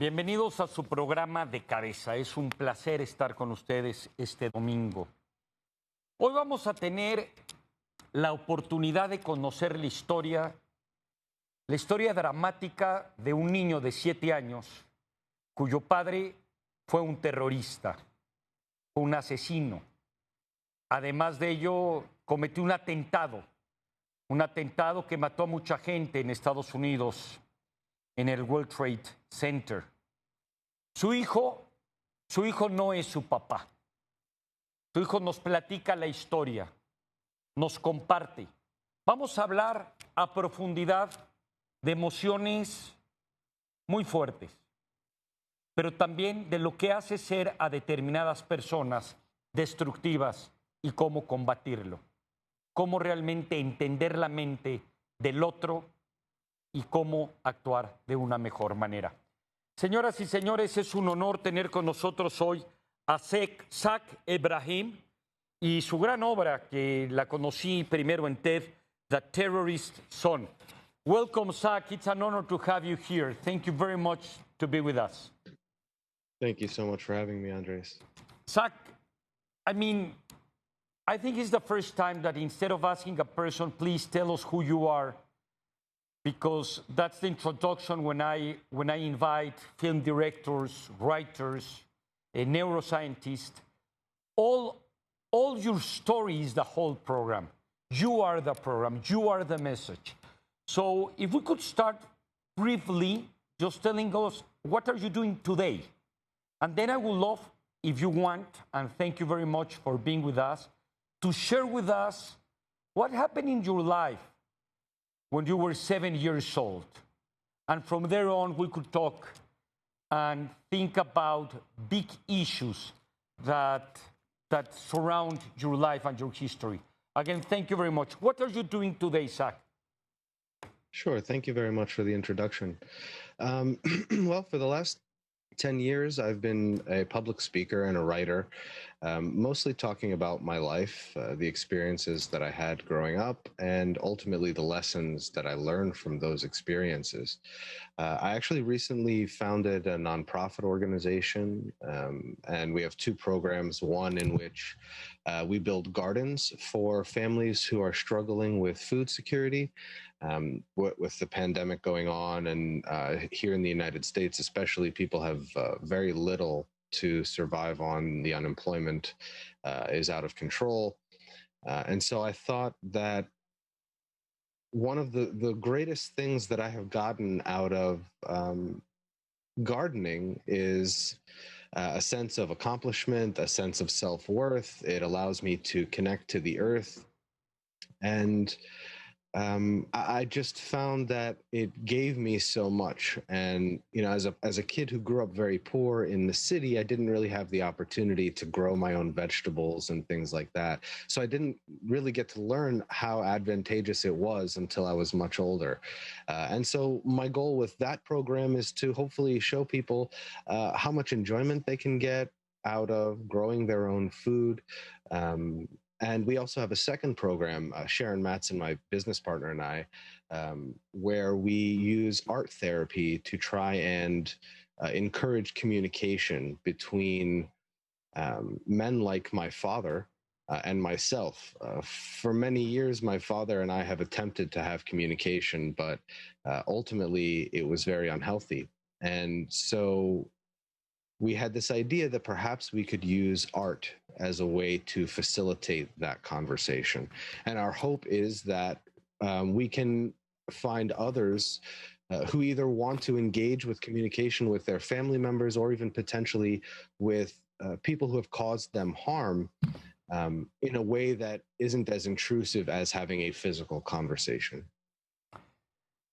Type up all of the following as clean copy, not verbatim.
Bienvenidos a su programa de Cabeza. Es un placer estar con ustedes este domingo. Hoy vamos a tener la oportunidad de conocer la historia dramática de un niño de 7 años cuyo padre fue un terrorista, un asesino. Además de ello, cometió un atentado que mató a mucha gente en Estados Unidos, en el World Trade Center. Su hijo no es su papá. Su hijo nos platica la historia, nos comparte. Vamos a hablar a profundidad de emociones muy fuertes, pero también de lo que hace ser a determinadas personas destructivas y cómo combatirlo, cómo realmente entender la mente del otro y cómo actuar de una mejor manera. Señoras y señores, es un honor tener con nosotros hoy a Zak Ebrahim y su gran obra, que la conocí primero en TED, The Terrorist Son. Welcome, Zak. It's an honor to have you here. Thank you very much to be with us. Thank you so much for having me, Andrés. Zak, I think it's the first time that instead of asking a person, please tell us who you are, because that's the introduction when I invite film directors, writers, neuroscientists. All your story is the whole program. You are the program. You are the message. So if we could start briefly, just telling us, what are you doing today? And then I would love, if you want, and thank you very much for being with us, to share with us what happened in your life when you were 7 years old. And from there on, we could talk and think about big issues that surround your life and your history. Again, thank you very much. What are you doing today, Zak? Sure. Thank you very much for the introduction. Well, for the last 10 years, I've been a public speaker and a writer, mostly talking about my life, the experiences that I had growing up, and ultimately the lessons that I learned from those experiences. I actually recently founded a nonprofit organization, and we have two programs, one in which we build gardens for families who are struggling with food security. With the pandemic going on, and here in the United States especially, people have very little to survive on. The unemployment is out of control. And so I thought that one of the greatest things that I have gotten out of gardening is a sense of accomplishment, a sense of self-worth. It allows me to connect to the earth. And I just found that it gave me so much. And, you know, as a kid who grew up very poor in the city, I didn't really have the opportunity to grow my own vegetables and things like that. So I didn't really get to learn how advantageous it was until I was much older. And so my goal with that program is to hopefully show people how much enjoyment they can get out of growing their own food. And we also have a second program, Sharon Matson, my business partner, and I, where we use art therapy to try and encourage communication between men like my father and myself. For many years, my father and I have attempted to have communication, but ultimately it was very unhealthy. And so we had this idea that perhaps we could use art as a way to facilitate that conversation. And our hope is that we can find others who either want to engage with communication with their family members or even potentially with people who have caused them harm in a way that isn't as intrusive as having a physical conversation.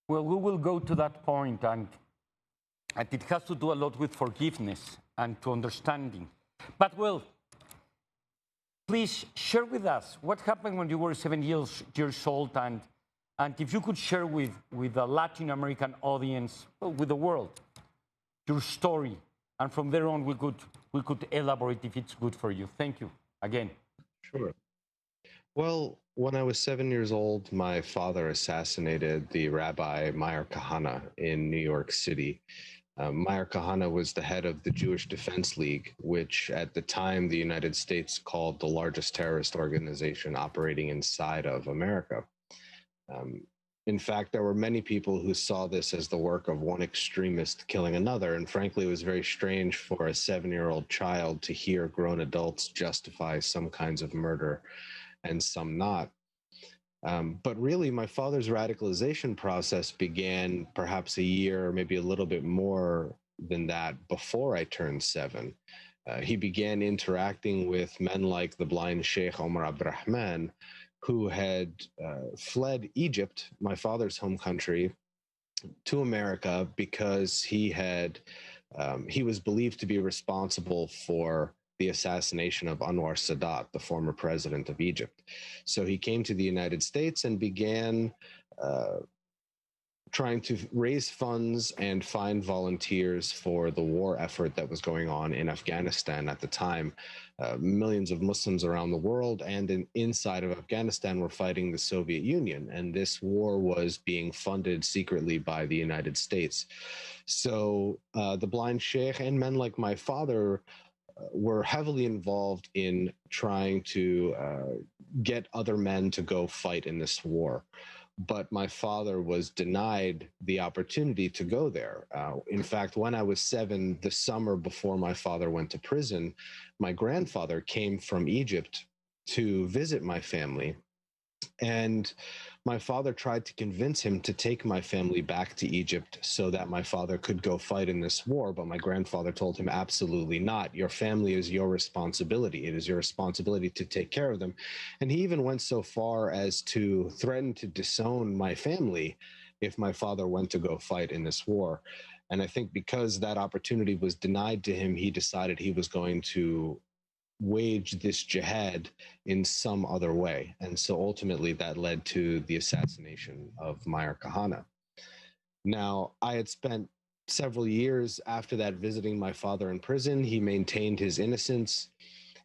Well, we will go to that point, and it has to do a lot with forgiveness and to understanding. But, well, please share with us what happened when you were 7 years old, and if you could share with the Latin American audience, well, with the world, your story. And from there on, we could elaborate if it's good for you. Thank you again. Sure. Well, when I was 7 years old, my father assassinated the Rabbi Meir Kahane in New York City. Meir Kahane was the head of the Jewish Defense League, which at the time the United States called the largest terrorist organization operating inside of America. In fact, there were many people who saw this as the work of one extremist killing another. And frankly, it was very strange for a 7-year-old child to hear grown adults justify some kinds of murder and some not. But really, my father's radicalization process began perhaps a year, maybe a little bit more than that, before I turned 7. He began interacting with men like the blind Sheikh Omar Abdurrahman, who had fled Egypt, my father's home country, to America because he was believed to be responsible for the assassination of Anwar Sadat, the former president of Egypt. So he came to the United States and began trying to raise funds and find volunteers for the war effort that was going on in Afghanistan at the time. Millions of Muslims around the world and inside of Afghanistan were fighting the Soviet Union, and this war was being funded secretly by the United States. So the blind sheikh and men like my father were heavily involved in trying to get other men to go fight in this war. But my father was denied the opportunity to go there. In fact, when I was 7, the summer before my father went to prison, my grandfather came from Egypt to visit my family. And my father tried to convince him to take my family back to Egypt so that my father could go fight in this war. But my grandfather told him, absolutely not. Your family is your responsibility. It is your responsibility to take care of them. And he even went so far as to threaten to disown my family if my father went to go fight in this war. And I think because that opportunity was denied to him, he decided he was going to wage this jihad in some other way. And so ultimately that led to the assassination of Meir Kahane. Now, I had spent several years after that visiting my father in prison. He maintained his innocence.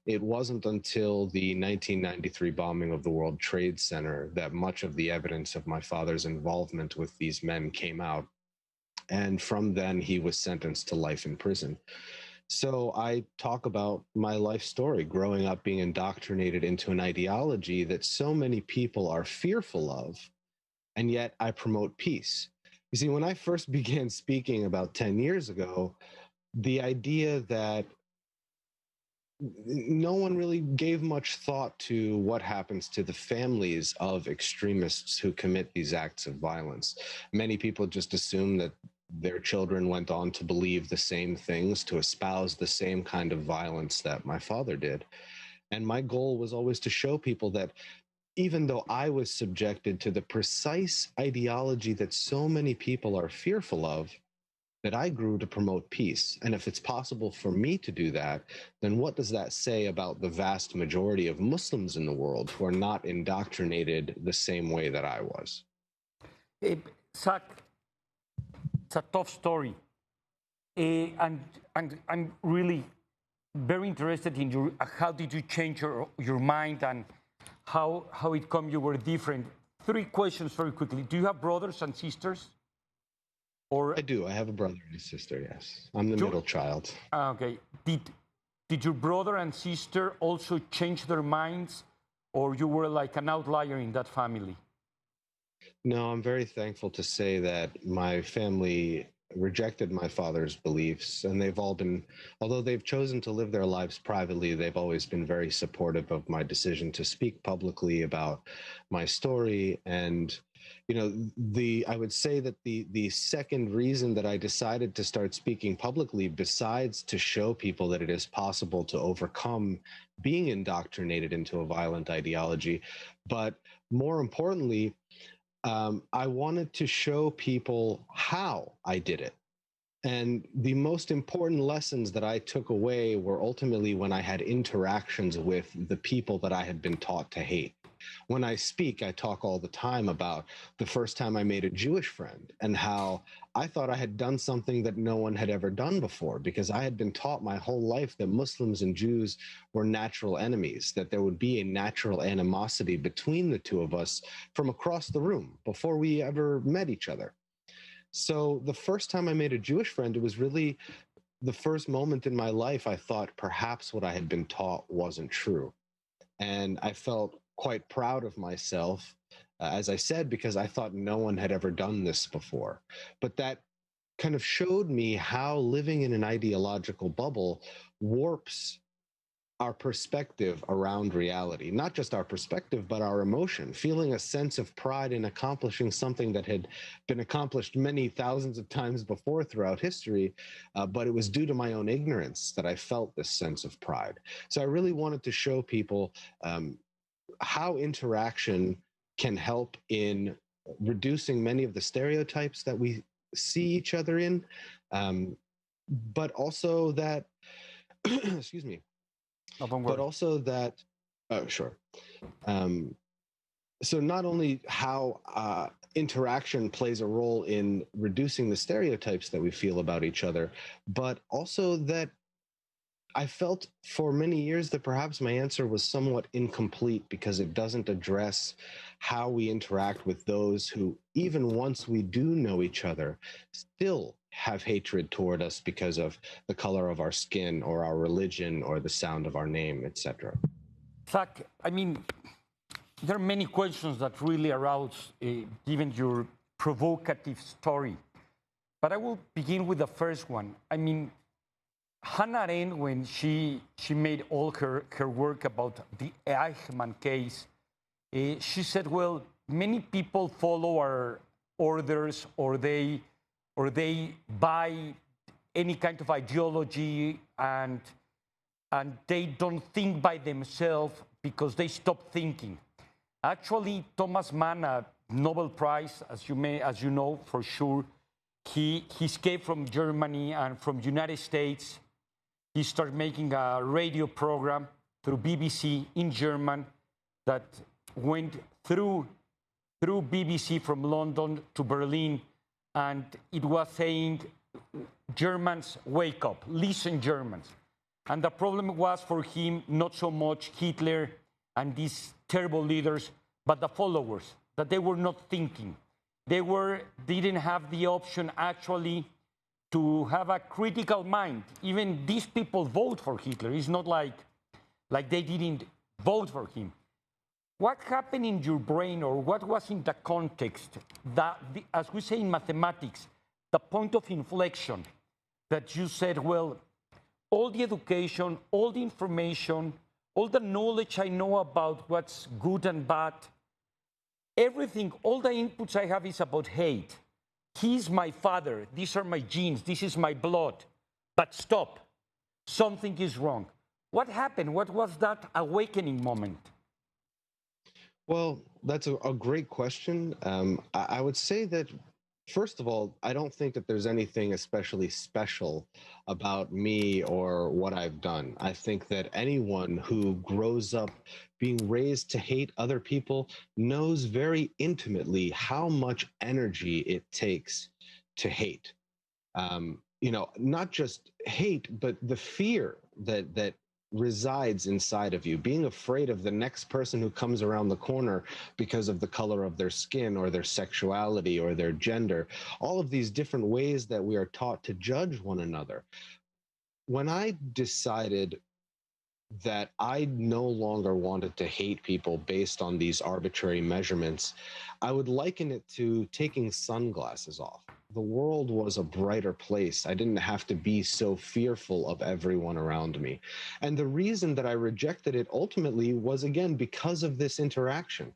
It wasn't until the 1993 bombing of the World Trade Center that much of the evidence of my father's involvement with these men came out. And from then, he was sentenced to life in prison. So I talk about my life story, growing up being indoctrinated into an ideology that so many people are fearful of, and yet I promote peace. You see, when I first began speaking about 10 years ago, the idea that no one really gave much thought to what happens to the families of extremists who commit these acts of violence. Many people just assume that their children went on to believe the same things, to espouse the same kind of violence that my father did. And my goal was always to show people that even though I was subjected to the precise ideology that so many people are fearful of, that I grew to promote peace. And if it's possible for me to do that, then what does that say about the vast majority of Muslims in the world who are not indoctrinated the same way that I was? Zak, it's a tough story. And I'm really very interested in how did you change your mind and how it come you were different. 3 questions very quickly. Do you have brothers and sisters? Or I do. I have a brother and a sister, yes. I'm the middle child. Okay. Did your brother and sister also change their minds, or you were like an outlier in that family? No, I'm very thankful to say that my family rejected my father's beliefs, and they've all been, although they've chosen to live their lives privately, they've always been very supportive of my decision to speak publicly about my story. And you know, I would say that the second reason that I decided to start speaking publicly, besides to show people that it is possible to overcome being indoctrinated into a violent ideology, but more importantly, I wanted to show people how I did it. And the most important lessons that I took away were ultimately when I had interactions with the people that I had been taught to hate. When I speak, I talk all the time about the first time I made a Jewish friend and how I thought I had done something that no one had ever done before, because I had been taught my whole life that Muslims and Jews were natural enemies, that there would be a natural animosity between the two of us from across the room before we ever met each other. So the first time I made a Jewish friend, it was really the first moment in my life I thought perhaps what I had been taught wasn't true. And I felt quite proud of myself, as I said, because I thought no one had ever done this before. But that kind of showed me how living in an ideological bubble warps our perspective around reality, not just our perspective, but our emotion, feeling a sense of pride in accomplishing something that had been accomplished many thousands of times before throughout history. But it was due to my own ignorance that I felt this sense of pride. So I really wanted to show people how interaction can help in reducing many of the stereotypes that we see each other in, but also that, excuse me, No, don't but worry. also that, oh, sure. So not only how interaction plays a role in reducing the stereotypes that we feel about each other, but also that I felt for many years that perhaps my answer was somewhat incomplete because it doesn't address how we interact with those who, even once we do know each other, still have hatred toward us because of the color of our skin or our religion or the sound of our name, etc. Zach, I mean, there are many questions that really arouse, given your provocative story. But I will begin with the first one. I mean, Hannah Arendt, when she made all her work about the Eichmann case, she said, well, many people follow our orders or they buy any kind of ideology and they don't think by themselves because they stop thinking. Actually, Thomas Mann, a Nobel Prize, as you know for sure, he escaped from Germany and from United States. He started making a radio program through BBC in German that went through BBC from London to Berlin, and it was saying, Germans, wake up, listen, Germans. And the problem was for him not so much Hitler and these terrible leaders, but the followers, that they were not thinking. They didn't have the option actually to have a critical mind. Even these people vote for Hitler. It's not like they didn't vote for him. What happened in your brain, or what was in the context that, as we say in mathematics, the point of inflection that you said, well, all the education, all the information, all the knowledge I know about what's good and bad, everything, all the inputs I have is about hate. He's my father, these are my genes, this is my blood. But stop, something is wrong. What happened? What was that awakening moment? Well, that's a great question. I would say that, first of all, I don't think that there's anything especially special about me or what I've done. I think that anyone who grows up being raised to hate other people knows very intimately how much energy it takes to hate. Not just hate, but the fear that resides inside of you, being afraid of the next person who comes around the corner because of the color of their skin or their sexuality or their gender, all of these different ways that we are taught to judge one another. When I decided that I no longer wanted to hate people based on these arbitrary measurements, I would liken it to taking sunglasses off. The world was a brighter place. I didn't have to be so fearful of everyone around me. And the reason that I rejected it ultimately was, again, because of this interaction.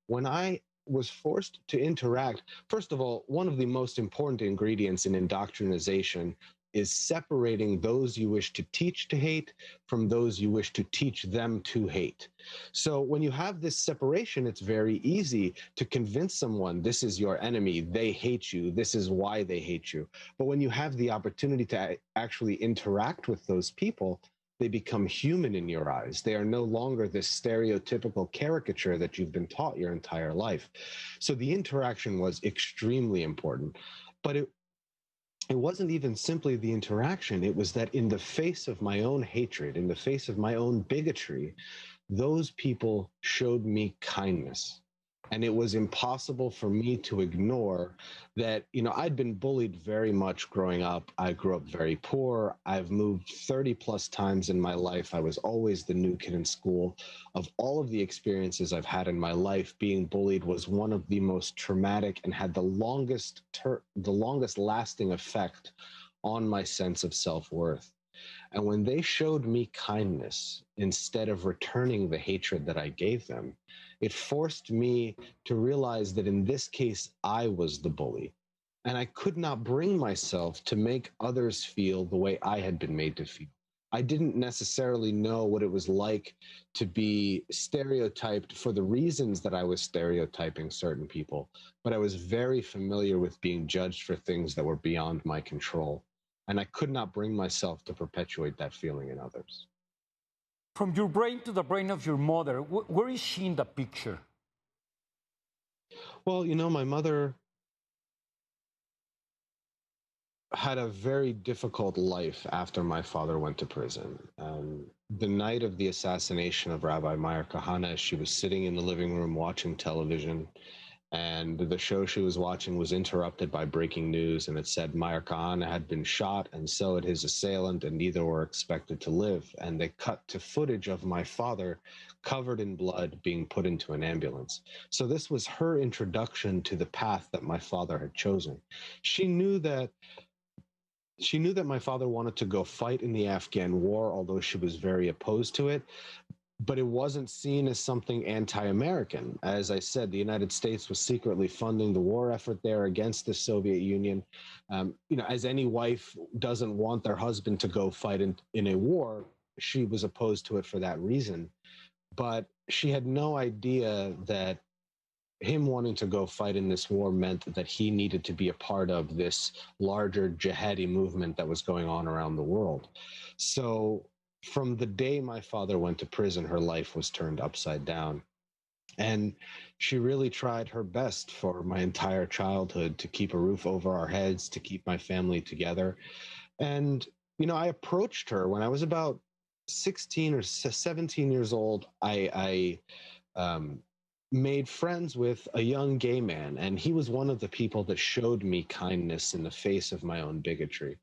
When I was forced to interact, first of all, one of the most important ingredients in indoctrination is separating those you wish to teach to hate from those you wish to teach them to hate. So when you have this separation, it's very easy to convince someone this is your enemy, they hate you, this is why they hate you. But when you have the opportunity to actually interact with those people, they become human in your eyes. They are no longer this stereotypical caricature that you've been taught your entire life. So the interaction was extremely important. But it wasn't even simply the interaction. It was that in the face of my own hatred, in the face of my own bigotry, those people showed me kindness. And it was impossible for me to ignore that, I'd been bullied very much growing up. I grew up very poor. I've moved 30 plus times in my life. I was always the new kid in school. Of all of the experiences I've had in my life, being bullied was one of the most traumatic and had the longest lasting effect on my sense of self-worth. And when they showed me kindness instead of returning the hatred that I gave them, it forced me to realize that in this case, I was the bully. And I could not bring myself to make others feel the way I had been made to feel. I didn't necessarily know what it was like to be stereotyped for the reasons that I was stereotyping certain people, but I was very familiar with being judged for things that were beyond my control. And I could not bring myself to perpetuate that feeling in others. From your brain to the brain of your mother, where is she in the picture? Well, my mother had a very difficult life after my father went to prison. The night of the assassination of Rabbi Meir Kahane, she was sitting in the living room watching television, and the show she was watching was interrupted by breaking news, and it said Meir Kahane had been shot, and so had his assailant, and neither were expected to live. And they cut to footage of my father covered in blood being put into an ambulance. So this was her introduction to the path that my father had chosen. She knew that my father wanted to go fight in the Afghan war, although she was very opposed to it. But it wasn't seen as something anti-American. As I said, the United States was secretly funding the war effort there against the Soviet Union. As any wife doesn't want their husband to go fight in a war, she was opposed to it for that reason. But she had no idea that him wanting to go fight in this war meant that he needed to be a part of this larger jihadi movement that was going on around the world. So from the day my father went to prison, her life was turned upside down. And she really tried her best for my entire childhood to keep a roof over our heads, to keep my family together. And, I approached her when I was about 16 or 17 years old. I made friends with a young gay man, and he was one of the people that showed me kindness in the face of my own bigotry.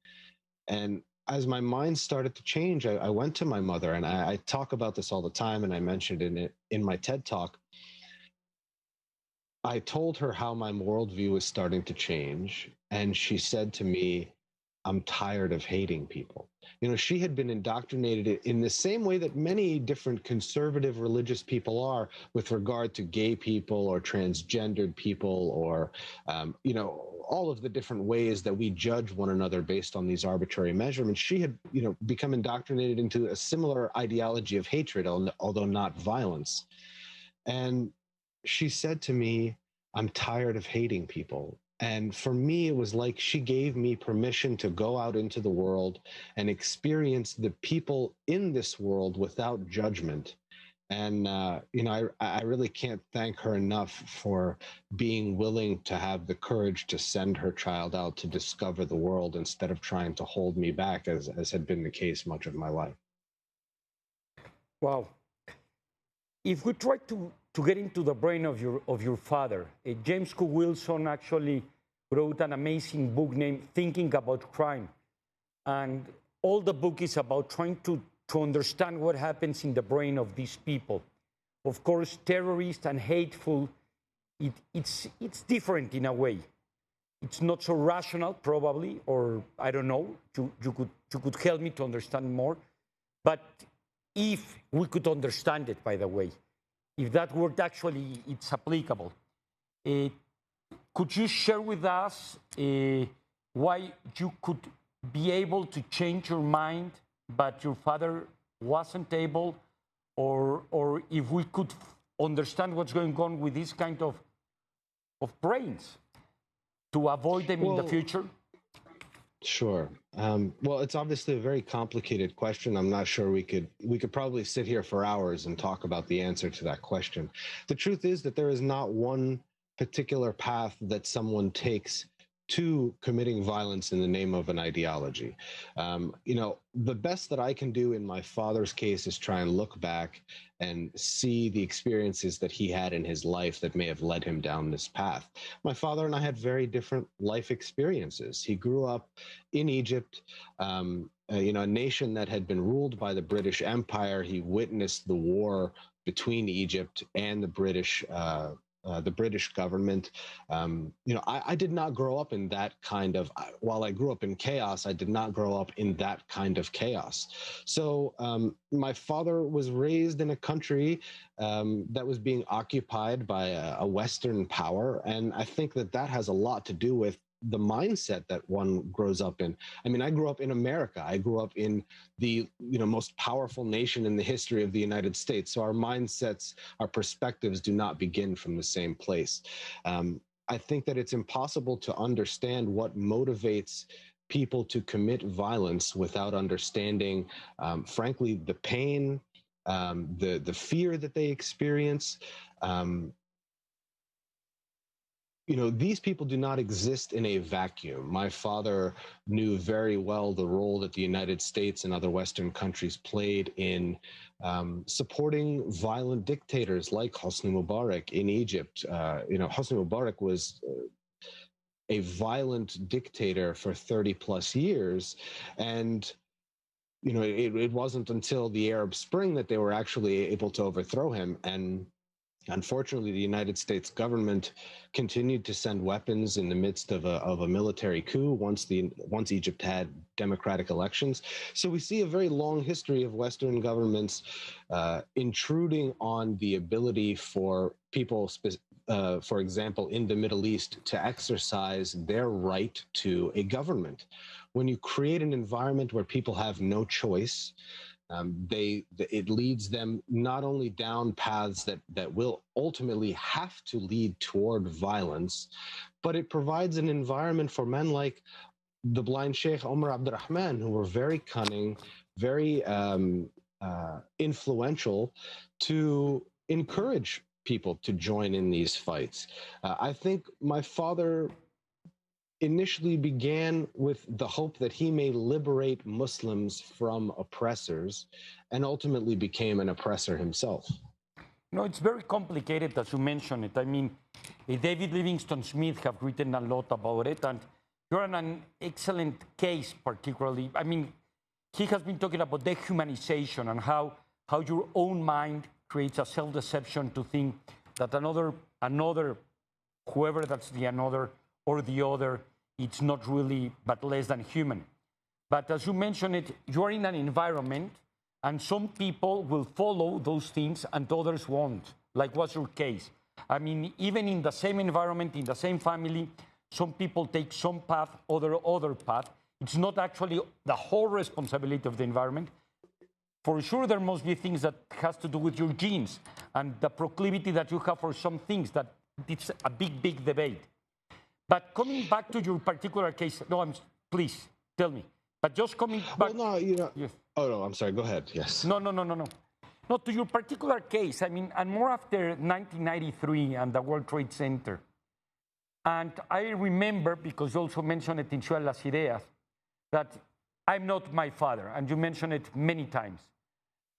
And as my mind started to change, I went to my mother, and I talk about this all the time, and I mentioned in my TED Talk. I told her how my worldview was starting to change, and she said to me, "I'm tired of hating people." She had been indoctrinated in the same way that many different conservative religious people are with regard to gay people or transgendered people or, all of the different ways that we judge one another based on these arbitrary measurements. She had, become indoctrinated into a similar ideology of hatred, although not violence. And she said to me, "I'm tired of hating people." And for me, it was like she gave me permission to go out into the world and experience the people in this world without judgment. And, I really can't thank her enough for being willing to have the courage to send her child out to discover the world instead of trying to hold me back, as had been the case much of my life. Wow. If we try to get into the brain of your father, James Q. Wilson actually wrote an amazing book named Thinking About Crime. And all the book is about trying to understand what happens in the brain of these people. Of course, terrorist and hateful, it's different in a way. It's not so rational, probably, or I don't know. You could help me to understand more. But if we could understand it, by the way, if that word actually it's applicable, could you share with us why you could be able to change your mind, but your father wasn't able, or if we could understand what's going on with this kind of brains to avoid them in the future? Sure. Well, it's obviously a very complicated question. I'm not sure we could probably sit here for hours and talk about the answer to that question. The truth is that there is not one particular path that someone takes to committing violence in the name of an ideology. The best that I can do in my father's case is try and look back and see the experiences that he had in his life that may have led him down this path. My father and I had very different life experiences. He grew up in Egypt, a nation that had been ruled by the British Empire. He witnessed the war between Egypt and the British government. I did not grow up in that kind of, while I grew up in chaos, I did not grow up in that kind of chaos. So my father was raised in a country that was being occupied by a Western power. And I think that has a lot to do with the mindset that one grows up in. I mean, I grew up in America. I grew up in the most powerful nation in the history of the United States. So our mindsets, our perspectives do not begin from the same place. I think that it's impossible to understand what motivates people to commit violence without understanding, frankly, the pain, the fear that they experience. These people do not exist in a vacuum. My father knew very well the role that the United States and other Western countries played in supporting violent dictators like Hosni Mubarak in Egypt. Hosni Mubarak was a violent dictator for 30 plus years. And it wasn't until the Arab Spring that they were actually able to overthrow him. And unfortunately, the United States government continued to send weapons in the midst of a military coup once Egypt had democratic elections. So we see a very long history of Western governments intruding on the ability for people, for example, in the Middle East, to exercise their right to a government. When you create an environment where people have no choice, it leads them not only down paths that will ultimately have to lead toward violence, but it provides an environment for men like the blind Sheikh Omar Abdurrahman, who were very cunning, very influential, to encourage people to join in these fights. I think my father initially began with the hope that he may liberate Muslims from oppressors, and ultimately became an oppressor himself. It's very complicated, as you mentioned it. I mean, David Livingstone Smith have written a lot about it, and you're in an excellent case, particularly. I mean, he has been talking about dehumanization and how your own mind creates a self-deception to think that another, whoever that's the another or the other, it's not really but less than human. But as you mentioned it, you're in an environment, and some people will follow those things and others won't, like what's your case? I mean, even in the same environment, in the same family, some people take some path, other path. It's not actually the whole responsibility of the environment. For sure, there must be things that has to do with your genes and the proclivity that you have for some things. That it's a big debate. But coming back to your particular case, please tell me. But just coming back. Well, no, yes. Oh no, I'm sorry. Go ahead. Yes. No. No, to your particular case. I mean, and more after 1993 and the World Trade Center. And I remember, because you also mentioned it in Ciudad Las Ideas, that I'm not my father, and you mentioned it many times.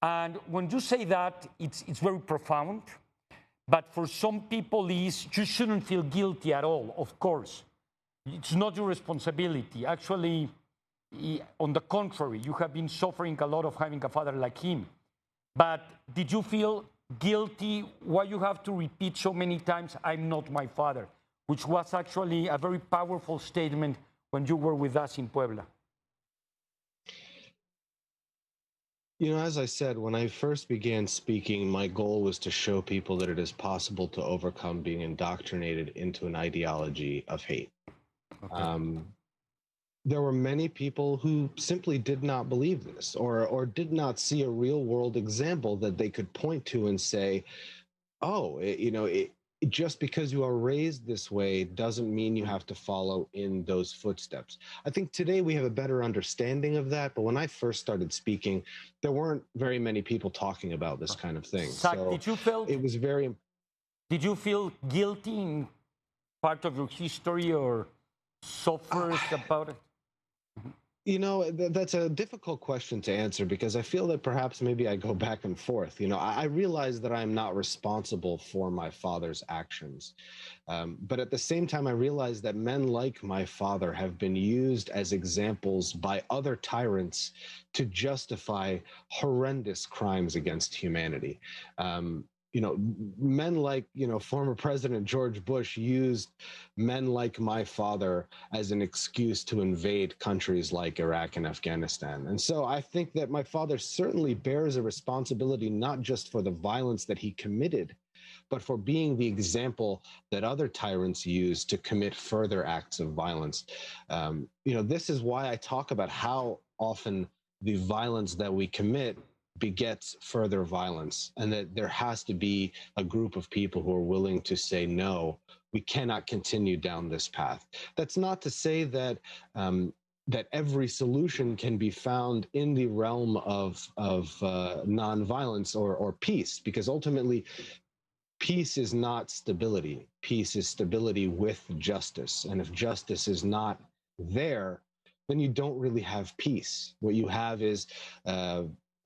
And when you say that, it's very profound. But for some people, you shouldn't feel guilty at all, of course. It's not your responsibility. Actually, on the contrary, you have been suffering a lot of having a father like him. But did you feel guilty? Why you have to repeat so many times, I'm not my father, which was actually a very powerful statement when you were with us in Puebla? As I said, when I first began speaking, my goal was to show people that it is possible to overcome being indoctrinated into an ideology of hate. Okay. There were many people who simply did not believe this, or did not see a real world example that they could point to and say, oh, just because you are raised this way doesn't mean you have to follow in those footsteps. I think today we have a better understanding of that, but when I first started speaking, there weren't very many people talking about this kind of thing. Zak, so it was very... Did you feel guilty in part of your history, or suffers about it? You know, that's a difficult question to answer because I feel that perhaps maybe I go back and forth. You know, I realize that I'm not responsible for my father's actions. But at the same time, I realize that men like my father have been used as examples by other tyrants to justify horrendous crimes against humanity. You know, men like, you know, former President George Bush used men like my father as an excuse to invade countries like Iraq and Afghanistan. And so I think that my father certainly bears a responsibility, not just for the violence that he committed, but for being the example that other tyrants use to commit further acts of violence. You know, this is why I talk about how often the violence that we commit begets further violence, and that there has to be a group of people who are willing to say, no, we cannot continue down this path. That's not to say that that every solution can be found in the realm of nonviolence or peace, because ultimately peace is not stability. Peace is stability with justice. And if justice is not there, then you don't really have peace. What you have is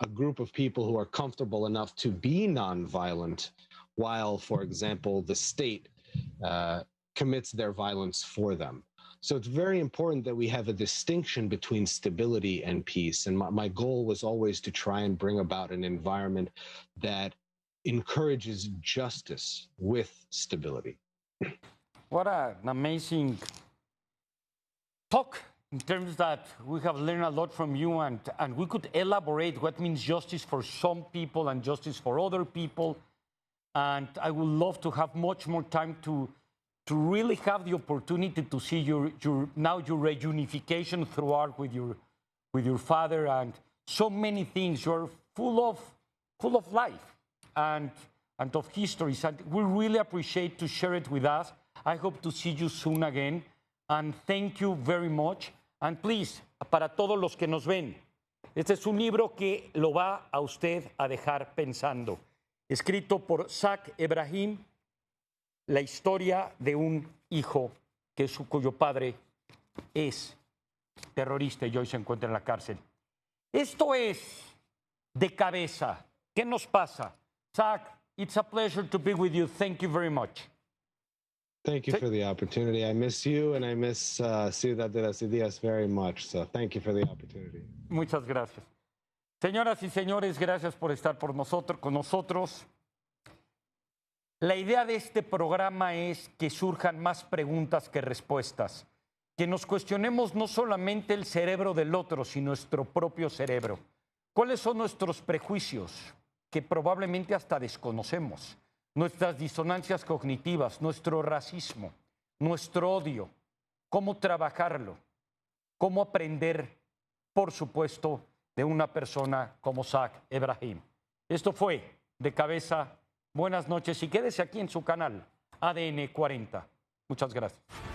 a group of people who are comfortable enough to be nonviolent while, for example, the state commits their violence for them. So it's very important that we have a distinction between stability and peace. And my goal was always to try and bring about an environment that encourages justice with stability. What an amazing talk, in terms that we have learned a lot from you, and we could elaborate what means justice for some people and justice for other people. And I would love to have much more time to really have the opportunity to see your reunification throughout with your father, and so many things. You're full of life and of histories, and we really appreciate to share it with us. I hope to see you soon again, and thank you very much. And please, para todos los que nos ven, este es un libro que lo va a usted a dejar pensando. Escrito por Zak Ebrahim, la historia de un hijo cuyo padre es terrorista y hoy se encuentra en la cárcel. Esto es De Cabeza. ¿Qué nos pasa? Zak, it's a pleasure to be with you. Thank you very much. Thank you for the opportunity. I miss you, and I miss Ciudad de las Ideas very much. So thank you for the opportunity. Muchas gracias. Señoras y señores, gracias por estar con nosotros. La idea de este programa es que surjan más preguntas que respuestas, que nos cuestionemos no solamente el cerebro del otro, sino nuestro propio cerebro. ¿Cuáles son nuestros prejuicios que probablemente hasta desconocemos? Nuestras disonancias cognitivas, nuestro racismo, nuestro odio, cómo trabajarlo, cómo aprender, por supuesto, de una persona como Zak Ebrahim. Esto fue De Cabeza. Buenas noches y quédese aquí en su canal ADN 40. Muchas gracias.